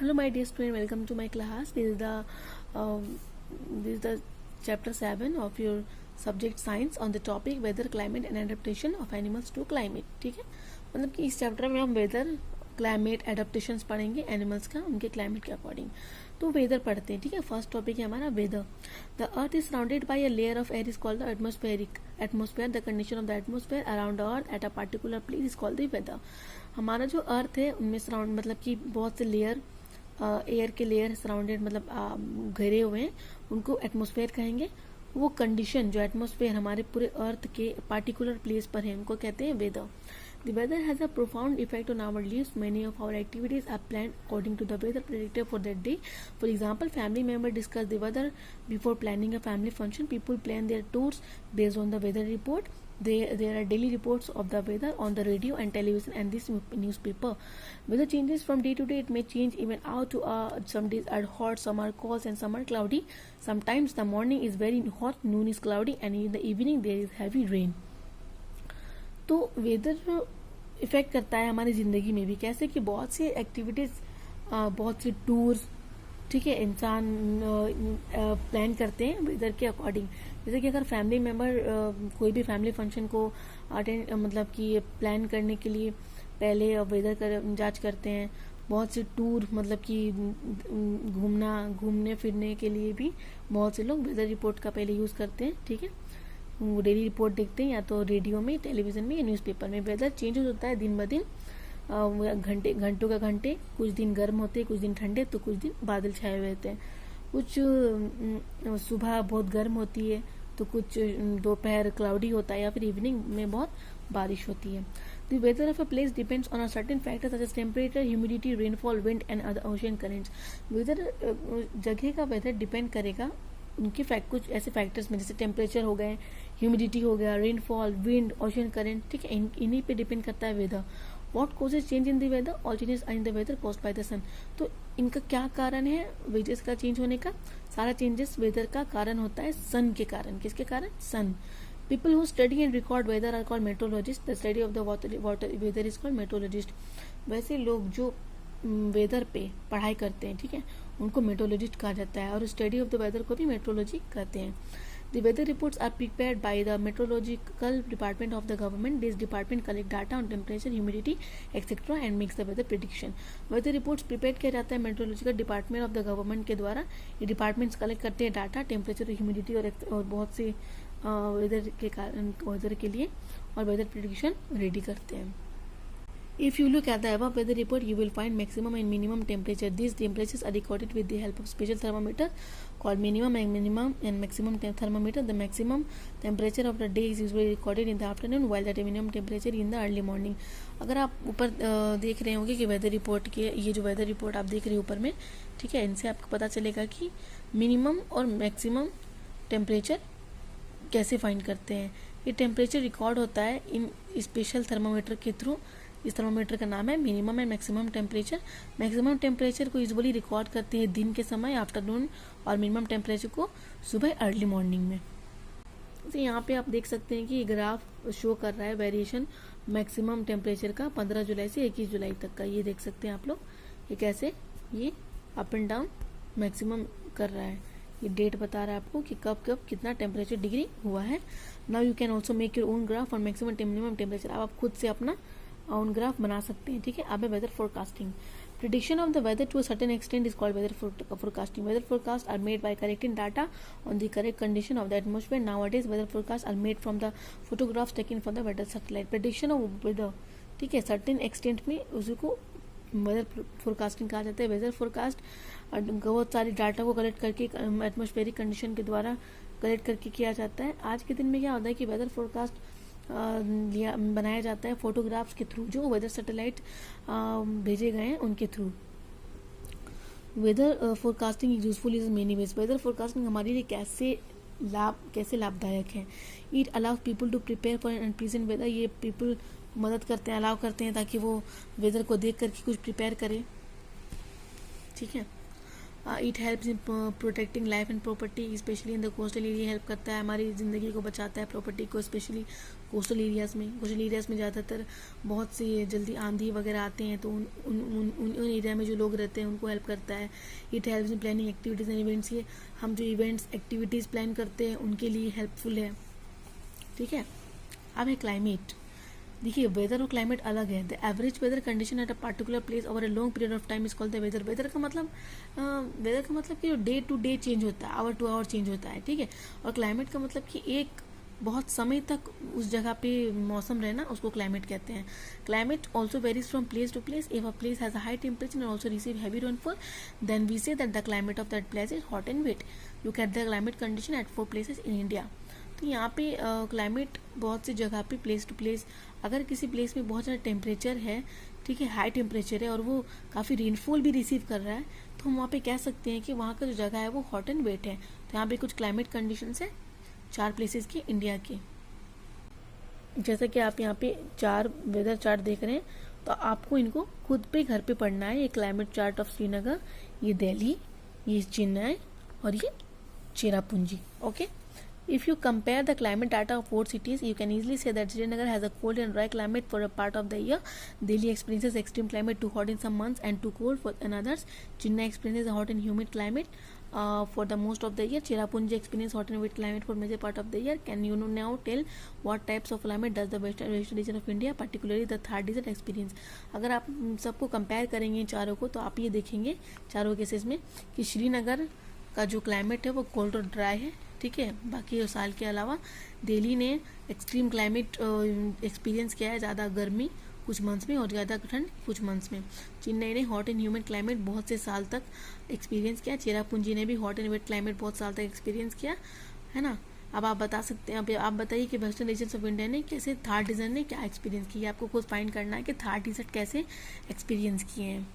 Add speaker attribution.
Speaker 1: Hello my dear student, welcome to my class. This is the chapter 7 of your subject science on the topic weather, climate and adaptation of animals to climate. ठीक है, मतलब कि इस chapter में हम weather, climate, adaptations पढ़ेंगे animals का उनके क्लाइमेट के अकॉर्डिंग. तो वेदर पढ़ते हैं. ठीक है, फर्स्ट टॉपिक है हमारा weather. The earth is surrounded by a layer of air is called the atmosphere. The condition of the atmosphere around the earth at a particular place is called the weather. हमारा जो अर्थ है उनमें surround मतलब कि बहुत से layer, air के layer surrounded मतलब घिरे हुए हैं, उनको एटमॉस्फेयर कहेंगे. वो कंडीशन जो एटमॉस्फेयर हमारे पूरे अर्थ के पार्टिकुलर प्लेस पर है उनको कहते हैं weather. The weather has a profound effect on our lives. Many of our activities are planned according to the weather predicted for that day. For example, family member discuss the weather before planning a family function. People plan their tours based on the weather report. There are daily reports of the weather on the radio and television and this newspaper. Weather changes from day to day. It may change even out to some days are hot, some are cold and some are cloudy. Sometimes the morning is very hot, noon is cloudy and in the evening there is heavy rain. तो weather effect करता है हमारी ज़िंदगी में भी. कैसे कि बहुत सी एक्टिविटीज़, बहुत सी टूर्स, ठीक है, इंसान प्लान करते हैं वेदर के अकॉर्डिंग. जैसे कि अगर फैमिली मेंबर कोई भी फैमिली फंक्शन को अटेंड मतलब कि प्लान करने के लिए पहले वेदर जांच करते हैं. बहुत से टूर मतलब कि घूमने फिरने के लिए भी बहुत से लोग वेदर रिपोर्ट का पहले यूज़ करते हैं. ठीक है, वो डेली रिपोर्ट देखते हैं या तो रेडियो में, टेलीविज़न में या न्यूज़पेपर में. वेदर चेंज होता है दिन ब दिन, घंटों का घंटे. कुछ दिन गर्म होते हैं, कुछ दिन ठंडे, तो कुछ दिन बादल छाए हुए होते हैं. कुछ सुबह बहुत गर्म होती है तो कुछ दोपहर क्लाउडी होता है या फिर इवनिंग में बहुत बारिश होती है. The weather of a place depends on a certain factors such as temperature, humidity, rainfall, wind and other ocean currents. Weather जगह का वेदर डिपेंड करेगा उनके कुछ ऐसे फैक्टर्स में, जैसे टेम्परेचर हो गए, ह्यूमिडिटी हो गया, रेनफॉल, विंड, ओशियन करेंट. ठीक है, इन्हीं पे डिपेंड करता है weather. What causes change in the weather? All changes are in the weather caused by the sun. तो इनका क्या कारण है वेदर्स का चेंज होने का? सारा चेंजेस वेदर का कारण होता है सन के कारण. किसके कारण? सन. People who study and record weather are called meteorologists. The study of the weather is called meteorologist. वैसे लोग जो वेदर पे पढ़ाई करते हैं, ठीक है, उनको मेट्रोलॉजिस्ट कहा जाता है. और स्टडी ऑफ द वेदर को भी मेट्रोलॉजी कहते हैं. The weather reports are prepared by the meteorological department of the government. This department collect data on temperature, humidity, etc. and makes the weather prediction. Weather reports prepared किया जाता है meteorological department of the government के द्वारा. ये departments collect करते हैं data temperature, humidity और बहुत से वेदर के लिए, और वेदर प्रेडिक्शन रेडी करते हैं. If you look at the above weather report, you will find maximum and minimum temperature. These temperatures are recorded with the help of special thermometer called minimum and maximum thermometer. The maximum temperature of the day is usually recorded in the afternoon, while the minimum temperature in the early morning. अगर आप ऊपर देख रहे होंगे कि weather report के, ये जो वेदर रिपोर्ट आप देख रहे हैं ऊपर में, ठीक है, इनसे आपको पता चलेगा कि मिनिमम और मैक्सिमम टेम्परेचर कैसे फाइंड करते हैं. ये टेम्परेचर रिकॉर्ड होता है इन स्पेशल थर्मामीटर के थ्रू. इस थर्मोमीटर का नाम है minimum and maximum temperature. Maximum temperature को यूजुअली रिकॉर्ड करते हैं दिन के समय, आफ्टरनून, और मिनिमम टेम्परेचर को सुबह अर्ली मॉर्निंग में. तो यहाँ पे आप देख सकते हैं कि ये ग्राफ शो कर रहा है वेरिएशन मैक्सिमम टेम्परेचर का 15 जुलाई से 21 जुलाई तक का. ये देख सकते हैं आप लोग, ये कैसे ये अप एंड डाउन मैक्सिमम कर रहा है. ये डेट बता रहा है आपको कि कब कब कितना टेम्परेचर डिग्री हुआ है. Now you can also make your own graph on maximum minimum temperature. आप खुद से अपना ऑन ग्राफ बना सकते हैं. ठीक है, अब weather forecasting. Prediction of the weather to a certain extent is called weather forecasting. Weather forecasts are made by collecting data on the correct condition of the atmosphere. Nowadays, weather forecasts are made from the photographs taken from the weather satellite. Prediction of weather, ठीक है, certain extent में उसको weather forecasting कहा जाता है. Weather forecast बहुत सारी data को कलेक्ट करके एटमॉस्फेरिक कंडीशन के द्वारा कलेक्ट करके किया जाता है. आज के दिन में क्या होता है कि वेदर फोरकास्ट बनाया जाता है फोटोग्राफ्स के थ्रू, जो वेदर सैटेलाइट भेजे गए हैं उनके through. Weather forecasting is useful in many ways. Weather forecasting हमारे लिए कैसे लाभदायक है. It allows people to prepare for an unpleasant weather. ये पीपल मदद करते हैं, अलाउ करते हैं ताकि वो वेदर को देख करके कुछ प्रिपेयर करें. ठीक है, it helps in protecting life and property specially in the coastal area, help करता है हमारी ज़िंदगी को बचाता है, प्रॉपर्टी को, स्पेशली कोस्टल एरियाज़ में ज़्यादातर बहुत सी जल्दी आंधी वगैरह आते हैं तो उन एरिया में जो लोग रहते हैं उनको हेल्प करता है। It helps in planning activities and events, ये हम जो इवेंट्स एक्टिविटीज़ प्लान करते हैं उनके लिए हेल्पफुल है, ठीक है। अब है क्लाइमेट। देखिए वेदर और क्लाइमेट अलग है। The average weather condition at a particular place over a long period of time is called the weather. Weather का मतलब कि जो डे टू डे चेंज होता है, आवर टू आवर चेंज होता है, ठीक है। और क्लाइमेट का मतलब कि एक बहुत समय तक उस जगह पे मौसम रहना, उसको क्लाइमेट कहते हैं। Climate also varies from place to place. If a place has a high temperature and also receive heavy rainfall then we say that the climate of that place is hot and wet. Look at the climate condition at 4 places in India. तो यहाँ पे climate बहुत सी जगह पे place to place, अगर किसी place में बहुत ज़्यादा टेम्परेचर है, ठीक है, हाई टेम्परेचर है और वो काफ़ी रेनफॉल भी रिसीव कर रहा है, तो हम वहाँ पे कह सकते हैं कि वहाँ का जो जगह है वो हॉट एंड वेट है। तो यहाँ पे कुछ क्लाइमेट कंडीशंस है 4 प्लेसेस की इंडिया के। जैसे कि आप यहाँ पे 4 वेदर चार्ट देख रहे हैं, तो आपको इनको खुद पे घर पे पढ़ना है। ये क्लाइमेट चार्ट ऑफ श्रीनगर, ये दिल्ली, ये चेन्नई और ये Cherrapunji, okay. If you compare the climate data of 4 cities, you can easily say that Srinagar has a cold and dry climate for a part of the year. Delhi experiences extreme climate, too hot in some months and too cold for others. Chennai experiences a hot and humid climate for the most of the year. Cherrapunji experiences hot and wet climate for major part of the year. Can you now tell what types of climate does the western region of India, particularly the third region experience? अगर आप सबको compare करेंगे चारों को, तो आप ये देखेंगे चारों केसेस में कि श्रीनगर का जो क्लाइमेट है वो कोल्ड और ड्राई है, ठीक है। बाकी साल के अलावा दिल्ली ने एक्सट्रीम क्लाइमेट एक्सपीरियंस किया है, ज़्यादा गर्मी कुछ मंथ्स में और ज़्यादा ठंड कुछ मंथ्स में। चेन्नई ने हॉट एंड ह्यूमिड क्लाइमेट बहुत से साल तक एक्सपीरियंस किया। चेरापूंजी ने भी हॉट एंड वेट क्लाइमेट बहुत साल तक एक्सपीरियंस किया, है ना। अब आप बता सकते हैं, अब आप बताइए कि वेस्टर्न रीजन ऑफ इंडिया ने कैसे, थर्ड रीजन ने क्या एक्सपीरियंस किया। आपको खुद फाइंड करना है कि थर्ड रीजन कैसे एक्सपीरियंस किए हैं।